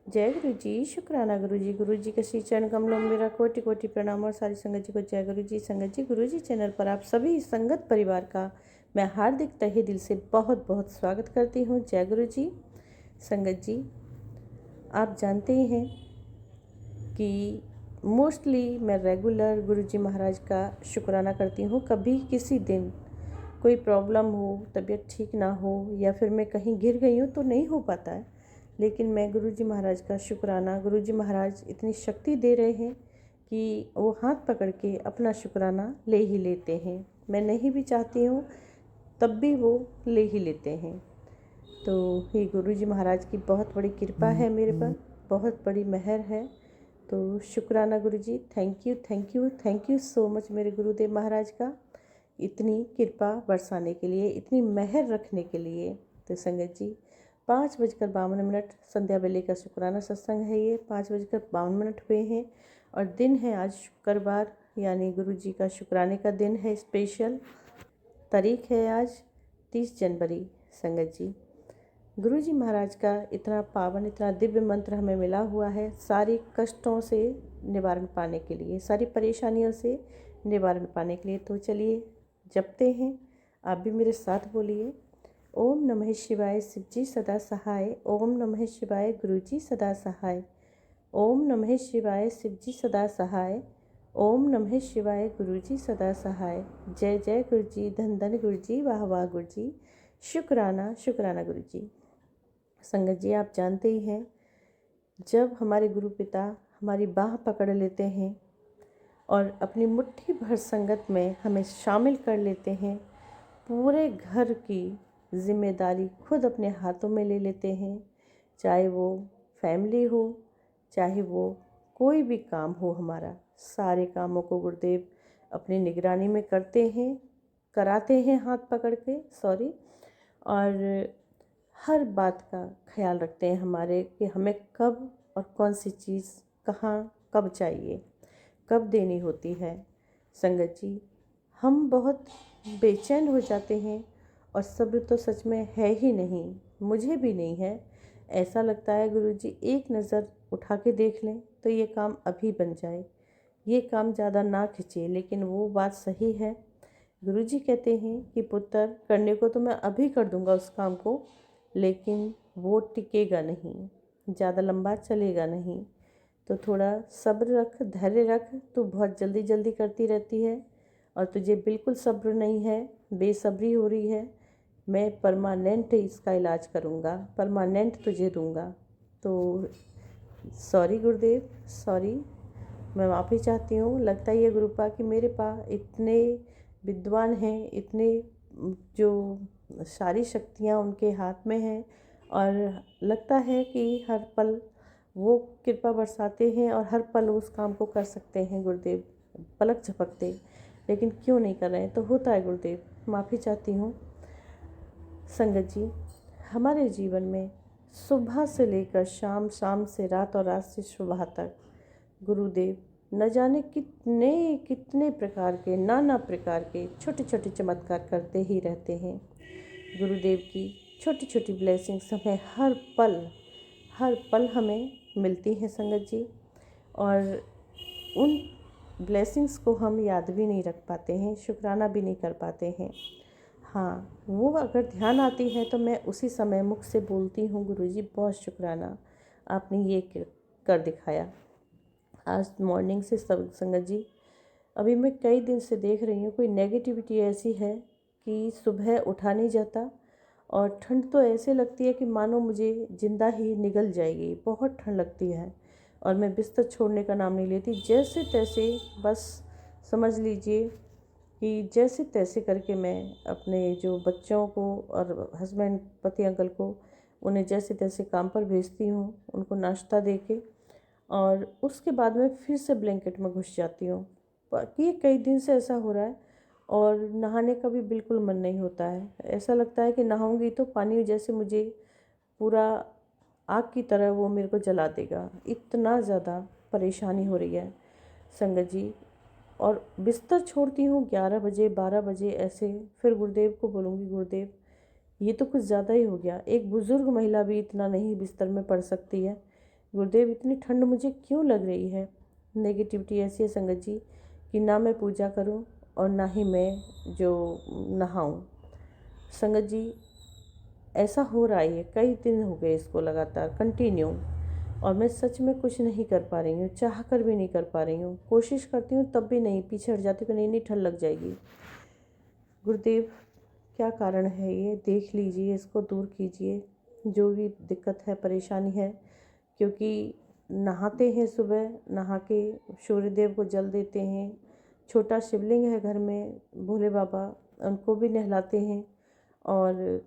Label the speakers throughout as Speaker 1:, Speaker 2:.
Speaker 1: जय गुरु जी। शुक्राना गुरु जी के श्री चरण कमलों में मेरा कोटि कोटि प्रणाम और सारी संगत जी को जय गुरु जी। संगत जी, गुरु जी चैनल पर आप सभी संगत परिवार का मैं हार्दिक तहे दिल से बहुत बहुत स्वागत करती हूँ। जय गुरु जी। संगत जी, आप जानते ही हैं कि मोस्टली मैं रेगुलर गुरु जी महाराज का शुक्राना करती हूँ। कभी किसी दिन कोई प्रॉब्लम हो, तबीयत ठीक ना हो या फिर मैं कहीं गिर गई हूँ तो नहीं हो पाता है, लेकिन मैं गुरुजी महाराज का शुक्राना, गुरुजी महाराज इतनी शक्ति दे रहे हैं कि वो हाथ पकड़ के अपना शुक्राना ले ही लेते हैं। मैं नहीं भी चाहती हूँ तब भी वो ले ही लेते हैं। तो ये गुरुजी महाराज की बहुत बड़ी कृपा है मेरे पर, बहुत बड़ी मेहर है। तो शुक्राना गुरुजी, thank you thank you thank you so much मेरे गुरुदेव महाराज का, इतनी कृपा बरसाने के लिए, इतनी मेहर रखने के लिए। तो संगत जी, 5:52 संध्या बेले का शुक्राना सत्संग है। ये 5:52 हुए हैं और दिन है आज शुक्रवार, यानी गुरु जी का शुक्राने का दिन है। स्पेशल तारीख है आज 30 जनवरी। संगत जी, गुरु जी महाराज का इतना पावन, इतना दिव्य मंत्र हमें मिला हुआ है सारी कष्टों से निवारण पाने के लिए, सारी परेशानियों से निवारण पाने के लिए। तो चलिए जपते हैं, आप भी मेरे साथ बोलिए। ओम नमः शिवाय शिवजी सदा सहाय, ओम नमः शिवाय गुरुजी सदा सहाय, ओम नमः शिवाय शिवजी सदा सहाय, ओम नमः शिवाय गुरुजी सदा सहाय। जय जय गुरुजी, धन धन गुरुजी, वाह वाह गुरुजी, शुक्राना शुक्राना गुरुजी। संगत जी, आप जानते ही हैं, जब हमारे गुरु पिता हमारी बाह पकड़ लेते हैं और अपनी मुट्ठी भर संगत में हमें शामिल कर लेते हैं, पूरे घर की जिम्मेदारी खुद अपने हाथों में ले लेते हैं, चाहे वो फैमिली हो, चाहे वो कोई भी काम हो, हमारा सारे कामों को गुरुदेव अपनी निगरानी में करते हैं, कराते हैं हाथ पकड़ के, और हर बात का ख्याल रखते हैं हमारे कि हमें कब और कौन सी चीज़ कहाँ कब चाहिए, कब देनी होती है। संगत जी, हम बहुत बेचैन हो जाते हैं और सब्र तो सच में है ही नहीं, मुझे भी नहीं है। ऐसा लगता है गुरुजी एक नज़र उठा के देख लें तो ये काम अभी बन जाए, ये काम ज़्यादा ना खिंचे। लेकिन वो बात सही है, गुरुजी कहते हैं कि पुत्र, करने को तो मैं अभी कर दूंगा उस काम को, लेकिन वो टिकेगा नहीं, ज़्यादा लंबा चलेगा नहीं। तो थोड़ा सब्र रख, धैर्य रख। तू बहुत जल्दी जल्दी करती रहती है और तुझे बिल्कुल सब्र नहीं है, बेसब्री हो रही है। मैं परमानेंट इसका इलाज करूँगा, परमानेंट तुझे दूँगा। तो सॉरी गुरुदेव, सॉरी, मैं माफ़ी चाहती हूँ। लगता है ये गुरुपा कि मेरे पास इतने विद्वान हैं, इतने जो सारी शक्तियाँ उनके हाथ में हैं, और लगता है कि हर पल वो कृपा बरसाते हैं और हर पल उस काम को कर सकते हैं गुरुदेव पलक झपकते, लेकिन क्यों नहीं कर रहे हैं। तो होता है गुरुदेव, माफ़ी चाहती हूँ। संगत जी, हमारे जीवन में सुबह से लेकर शाम, शाम से रात और रात से सुबह तक गुरुदेव न जाने कितने कितने प्रकार के, नाना प्रकार के छोटे छोटे चमत्कार करते ही रहते हैं। गुरुदेव की छोटी छोटी ब्लेसिंग्स हमें हर पल हमें मिलती हैं संगत जी, और उन ब्लेसिंग्स को हम याद भी नहीं रख पाते हैं, शुक्राना भी नहीं कर पाते हैं। हाँ, वो अगर ध्यान आती है तो मैं उसी समय मुख से बोलती हूँ, गुरुजी बहुत शुक्राना, आपने ये कर दिखाया। आज मॉर्निंग से सब संगत जी, अभी मैं कई दिन से देख रही हूँ कोई नेगेटिविटी ऐसी है कि सुबह उठा नहीं जाता, और ठंड तो ऐसे लगती है कि मानो मुझे जिंदा ही निगल जाएगी, बहुत ठंड लगती है और मैं बिस्तर छोड़ने का नाम नहीं लेती। जैसे तैसे, बस समझ लीजिए कि जैसे तैसे करके मैं अपने जो बच्चों को और हस्बैंड, पति अंकल को, उन्हें जैसे तैसे काम पर भेजती हूँ, उनको नाश्ता दे के, और उसके बाद में फिर से ब्लैंकेट में घुस जाती हूँ। ये कई दिन से ऐसा हो रहा है, और नहाने का भी बिल्कुल मन नहीं होता है। ऐसा लगता है कि नहाऊंगी तो पानी जैसे मुझे पूरा आग की तरह वो मेरे को जला देगा, इतना ज़्यादा परेशानी हो रही है संगत जी। और बिस्तर छोड़ती हूँ 11 बजे, 12 बजे ऐसे। फिर गुरुदेव को बोलूँगी, गुरुदेव ये तो कुछ ज़्यादा ही हो गया, एक बुज़ुर्ग महिला भी इतना नहीं बिस्तर में पड़ सकती है। गुरुदेव इतनी ठंड मुझे क्यों लग रही है। नेगेटिविटी ऐसी है संगत जी कि ना मैं पूजा करूं और ना ही मैं जो नहाऊं। संगत जी ऐसा हो रहा है, कई दिन हो गए इसको लगातार कंटिन्यू, और मैं सच में कुछ नहीं कर पा रही हूँ, चाह कर भी नहीं कर पा रही हूँ। कोशिश करती हूँ तब भी नहीं, पीछे हट जाती हूँ, नहीं ठंड लग जाएगी। गुरुदेव क्या कारण है ये, देख लीजिए, इसको दूर कीजिए, जो भी दिक्कत है परेशानी है। क्योंकि नहाते हैं सुबह, नहा के सूर्यदेव को जल देते हैं, छोटा शिवलिंग है घर में भोले बाबा, उनको भी नहलाते हैं, और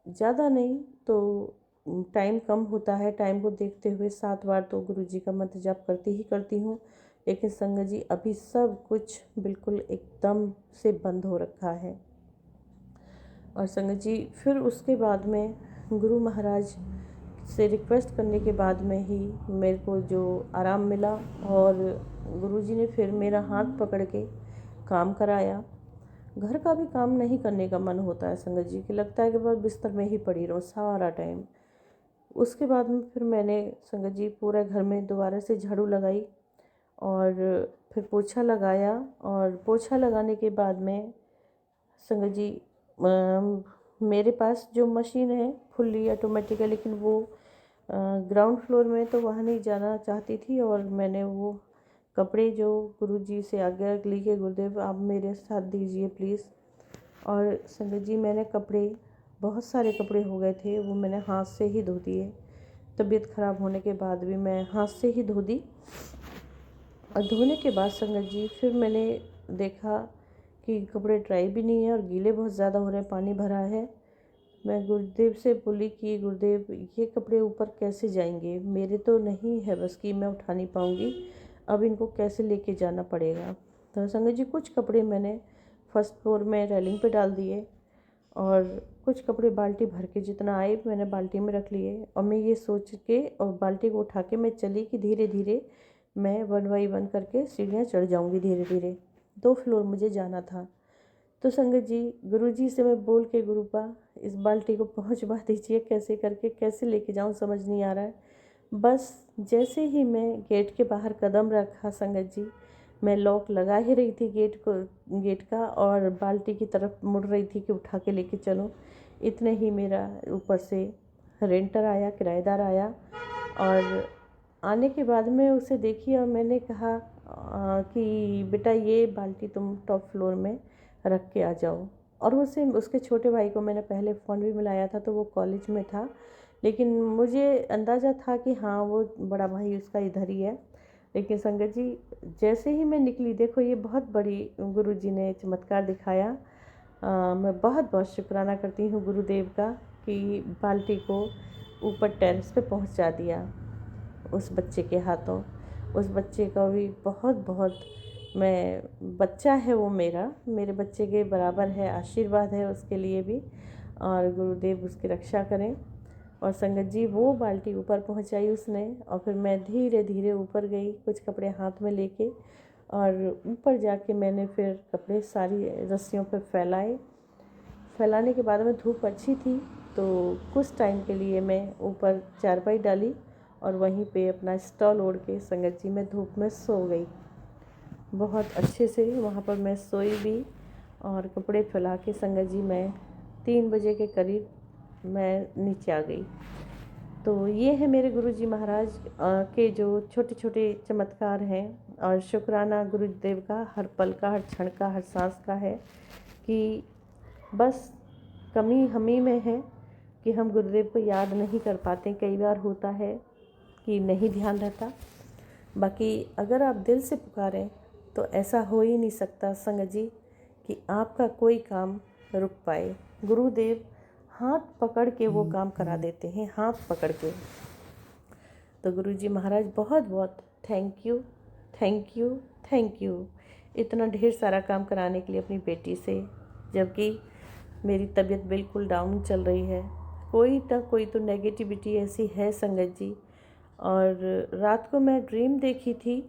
Speaker 1: ज़्यादा नहीं तो टाइम कम होता है, टाइम को देखते हुए 7 बार तो गुरु जी का मंत्र जाप करती ही करती हूँ। लेकिन संगत जी अभी सब कुछ बिल्कुल एकदम से बंद हो रखा है। और संगत जी फिर उसके बाद में गुरु महाराज से रिक्वेस्ट करने के बाद में ही मेरे को जो आराम मिला, और गुरु जी ने फिर मेरा हाथ पकड़ के काम कराया। घर का भी काम नहीं करने का मन होता है संगत जी, कि लगता है कि बस बिस्तर में ही पड़ी रहूँ सारा टाइम। उसके बाद में फिर मैंने संगत जी पूरा घर में दोबारा से झाड़ू लगाई, और फिर पोछा लगाया, और पोछा लगाने के बाद में संगत जी मेरे पास जो मशीन है फुल्ली ऑटोमेटिक है, लेकिन वो ग्राउंड फ्लोर में तो वहाँ नहीं जाना चाहती थी, और मैंने वो कपड़े जो गुरु जी से आज्ञा ली कि गुरुदेव आप मेरे साथ दीजिए प्लीज़। और संगत जी मैंने कपड़े, बहुत सारे कपड़े हो गए थे, वो मैंने हाथ से ही धो दिए। तबीयत ख़राब होने के बाद भी मैं हाथ से ही धो दी। और धोने के बाद संगत जी फिर मैंने देखा कि कपड़े ड्राई भी नहीं है और गीले बहुत ज़्यादा हो रहे हैं, पानी भरा है। मैं गुरुदेव से बोली कि गुरुदेव ये कपड़े ऊपर कैसे जाएंगे, मेरे तो नहीं है बस कि मैं उठा नहीं पाऊँगी, अब इनको कैसे लेके जाना पड़ेगा। तो संगत जी कुछ कपड़े मैंने फर्स्ट फ्लोर में रेलिंग पे डाल दिए, और कुछ कपड़े बाल्टी भर के जितना आए मैंने बाल्टी में रख लिए। और मैं ये सोच के और बाल्टी को उठा के मैं चली कि धीरे धीरे मैं 1 बाय 1 करके सीढ़ियाँ चढ़ जाऊँगी धीरे धीरे। 2 फ्लोर मुझे जाना था। तो संगत जी गुरु जी से मैं बोल के, गुरुपा इस बाल्टी को पहुँचवा दीजिए, कैसे करके कैसे लेके जाऊँ समझ नहीं आ रहा है। बस जैसे ही मैं गेट के बाहर कदम रखा संगत जी, मैं लॉक लगा ही रही थी गेट का, और बाल्टी की तरफ मुड़ रही थी कि उठा के लेके चलूँ, इतने ही मेरा ऊपर से रेंटर आया, किराएदार आया। और आने के बाद में उसे देखी और मैंने कहा कि बेटा ये बाल्टी तुम टॉप फ्लोर में रख के आ जाओ। और उसके छोटे भाई को मैंने पहले फ़ोन भी मिलाया था, तो वो कॉलेज में था, लेकिन मुझे अंदाज़ा था कि हाँ वो बड़ा भाई उसका इधर ही है। लेकिन संगत जी जैसे ही मैं निकली, देखो ये बहुत बड़ी गुरु जी ने चमत्कार दिखाया। मैं बहुत बहुत शुक्राना करती हूँ गुरुदेव का कि बाल्टी को ऊपर टेरेस पे पहुँचा दिया उस बच्चे के हाथों। उस बच्चे का भी बहुत बहुत, मैं बच्चा है वो मेरे बच्चे के बराबर है, आशीर्वाद है उसके लिए भी, और गुरुदेव उसकी रक्षा करें। और संगत जी वो बाल्टी ऊपर पहुंचाई उसने, और फिर मैं धीरे धीरे ऊपर गई कुछ कपड़े हाथ में लेके, और ऊपर जाके मैंने फिर कपड़े सारी रस्सियों पर फैलाने के बाद में धूप अच्छी थी, तो कुछ टाइम के लिए मैं ऊपर चारपाई डाली और वहीं पे अपना स्टॉल ओढ़ के संगत जी मैं धूप में सो गई। बहुत अच्छे से वहाँ पर मैं सोई भी, और कपड़े फैला के संगत जी मैं 3 बजे के करीब मैं नीचे आ गई। तो ये है मेरे गुरुजी महाराज के जो छोटे छोटे चमत्कार हैं, और शुक्राना गुरुदेव का हर पल का, हर क्षण का, हर सांस का है कि बस कमी हम ही में है कि हम गुरुदेव को याद नहीं कर पाते। कई बार होता है कि नहीं ध्यान रहता, बाकी अगर आप दिल से पुकारें तो ऐसा हो ही नहीं सकता संगत जी कि आपका कोई काम रुक पाए। गुरुदेव हाथ पकड़ के वो काम करा देते हैं, हाथ पकड़ के। तो गुरुजी महाराज बहुत बहुत thank you, thank you, thank you, इतना ढेर सारा काम कराने के लिए अपनी बेटी से, जबकि मेरी तबीयत बिल्कुल डाउन चल रही है। कोई ना कोई तो नेगेटिविटी ऐसी है संगत जी। और रात को मैं ड्रीम देखी थी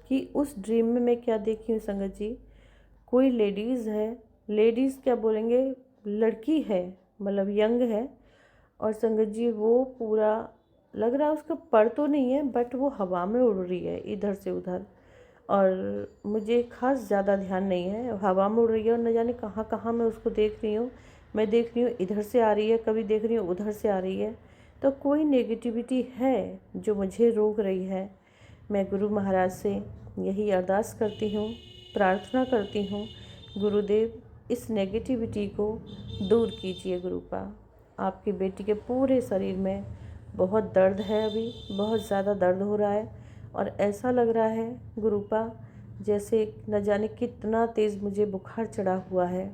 Speaker 1: कि उस ड्रीम में मैं क्या देखी हूँ संगत जी, कोई लेडीज़ है, लेडीज़ क्या बोलेंगे, लड़की है, मतलब यंग है, और संगत जी वो पूरा लग रहा है उसका पड़ तो नहीं है, बट वो हवा में उड़ रही है इधर से उधर। और मुझे खास ज़्यादा ध्यान नहीं है, हवा में उड़ रही है और न जाने कहाँ कहाँ मैं उसको देख रही हूँ। मैं देख रही हूँ इधर से आ रही है, कभी देख रही हूँ उधर से आ रही है। तो कोई नेगेटिविटी है जो मुझे रोक रही है। मैं गुरु महाराज से यही अरदास करती हूँ, प्रार्थना करती हूँ, गुरुदेव इस नेगेटिविटी को दूर कीजिए गुरुपा। आपकी बेटी के पूरे शरीर में बहुत दर्द है, अभी बहुत ज़्यादा दर्द हो रहा है और ऐसा लग रहा है गुरुपा जैसे न जाने कितना तेज़ मुझे बुखार चढ़ा हुआ है।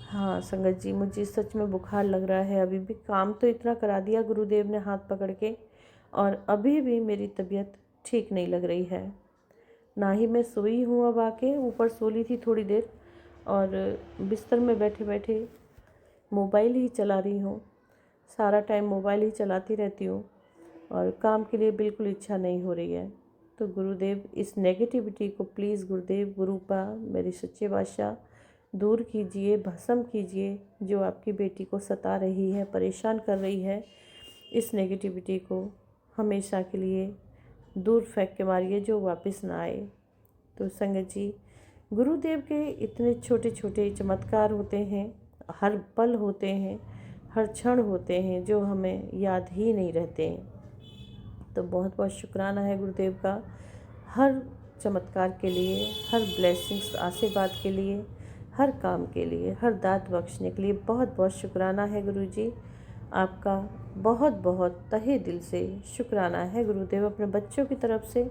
Speaker 1: हाँ संगत जी, मुझे सच में बुखार लग रहा है। अभी भी काम तो इतना करा दिया गुरुदेव ने हाथ पकड़ के, और अभी भी मेरी तबीयत ठीक नहीं लग रही है। ना ही मैं सोई हूँ, अब आके ऊपर सो ली थी थोड़ी देर और बिस्तर में बैठे बैठे मोबाइल ही चला रही हूँ। सारा टाइम मोबाइल ही चलाती रहती हूँ और काम के लिए बिल्कुल इच्छा नहीं हो रही है। तो गुरुदेव इस नेगेटिविटी को प्लीज़ गुरुदेव गुरुपा मेरे सच्चे बादशाह दूर कीजिए, भस्म कीजिए। जो आपकी बेटी को सता रही है, परेशान कर रही है, इस नेगेटिविटी को हमेशा के लिए दूर फेंक के मारिए, जो वापस ना आए। तो संगत जी, गुरुदेव के इतने छोटे छोटे चमत्कार होते हैं, हर पल होते हैं, हर क्षण होते हैं, जो हमें याद ही नहीं रहते हैं। तो बहुत बहुत शुक्राना है गुरुदेव का हर चमत्कार के लिए, हर ब्लेसिंग्स आशीर्वाद के लिए, हर काम के लिए, हर दात बख्शने के लिए बहुत बहुत शुक्राना है गुरुजी। आपका बहुत बहुत तहे दिल से शुक्राना है गुरुदेव। अपने बच्चों की तरफ से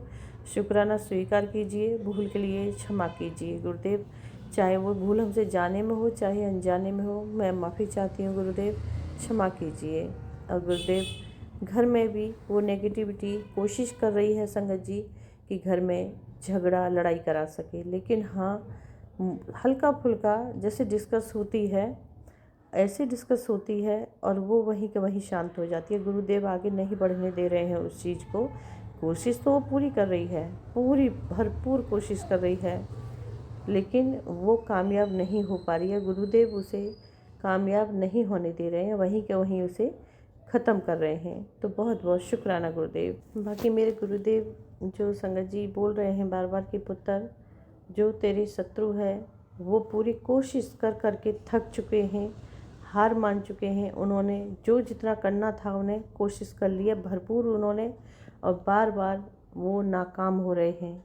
Speaker 1: शुक्राना स्वीकार कीजिए, भूल के लिए क्षमा कीजिए गुरुदेव। चाहे वो भूल हमसे जाने में हो चाहे अनजाने में हो, मैं माफ़ी चाहती हूँ गुरुदेव, क्षमा कीजिए। और गुरुदेव घर में भी वो नेगेटिविटी कोशिश कर रही है संगत जी कि घर में झगड़ा लड़ाई करा सके, लेकिन हाँ हल्का फुल्का जैसे डिस्कस होती है ऐसे डिस्कस होती है और वो वहीं के वहीं शांत हो जाती है। गुरुदेव आगे नहीं बढ़ने दे रहे हैं उस चीज़ को। कोशिश तो वो पूरी कर रही है, पूरी भरपूर कोशिश कर रही है, लेकिन वो कामयाब नहीं हो पा रही है। गुरुदेव उसे कामयाब नहीं होने दे रहे हैं, वहीं के वहीं उसे ख़त्म कर रहे हैं। तो बहुत बहुत शुक्राना गुरुदेव। बाकी मेरे गुरुदेव जो संगत जी बोल रहे हैं बार बार कि पुत्र जो तेरे शत्रु है वो पूरी कोशिश कर कर के थक चुके हैं, हार मान चुके हैं। उन्होंने जो जितना करना था उन्हें कोशिश कर लिया भरपूर उन्होंने, और बार बार वो नाकाम हो रहे हैं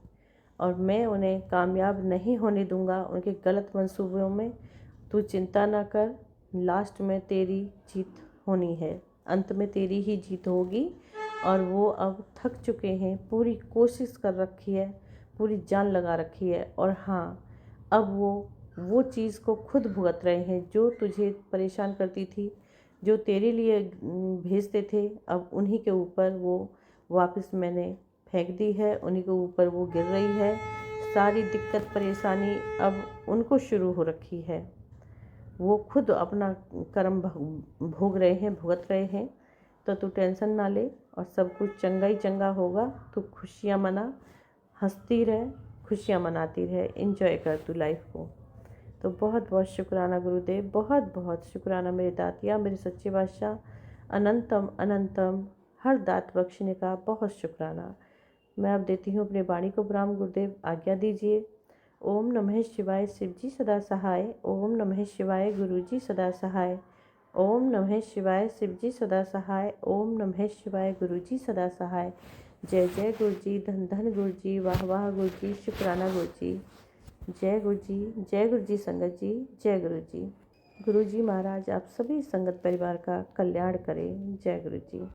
Speaker 1: और मैं उन्हें कामयाब नहीं होने दूंगा उनके गलत मंसूबों में। तू चिंता ना कर, लास्ट में तेरी जीत होनी है, अंत में तेरी ही जीत होगी। और वो अब थक चुके हैं, पूरी कोशिश कर रखी है, पूरी जान लगा रखी है। और हाँ, अब वो चीज़ को खुद भुगत रहे हैं जो तुझे परेशान करती थी, जो तेरे लिए भेजते थे, अब उन्हीं के ऊपर वो वापस मैंने फेंक दी है, उन्हीं के ऊपर वो गिर रही है। सारी दिक्कत परेशानी अब उनको शुरू हो रखी है, वो खुद अपना कर्म भोग रहे हैं, भुगत रहे हैं। तो तू टेंशन ना ले और सब कुछ चंगा ही चंगा होगा। तू खुशियाँ मना, हंसती रह, खुशियाँ मनाती रह, एंजॉय कर तू लाइफ को। तो बहुत बहुत शुक्राना गुरुदेव, बहुत बहुत शुक्राना मेरे दातिया, मेरे सच्चे बादशाह, अनंतम अनंतम हर दात बख्शने का बहुत शुक्राना। मैं अब देती हूँ अपनी वाणी को विराम। गुरुदेव आज्ञा दीजिए। ओम नमः शिवाय, शिवजी सदा सहाय। ओम नमः शिवाय, गुरुजी सदा सहाय। ओम नमः शिवाय, शिवजी सदा सहाय। ओम नमः शिवाय, गुरुजी सदा सहाय। जय जय गुरुजी, धन धन गुरुजी, वाह वाह गुरुजी, शुक्राना गुरुजी। जय गुरुजी, जय गुरुजी संगत जी, जय गुरुजी। गुरुजी महाराज आप सभी संगत परिवार का कल्याण करें। जय गुरुजी।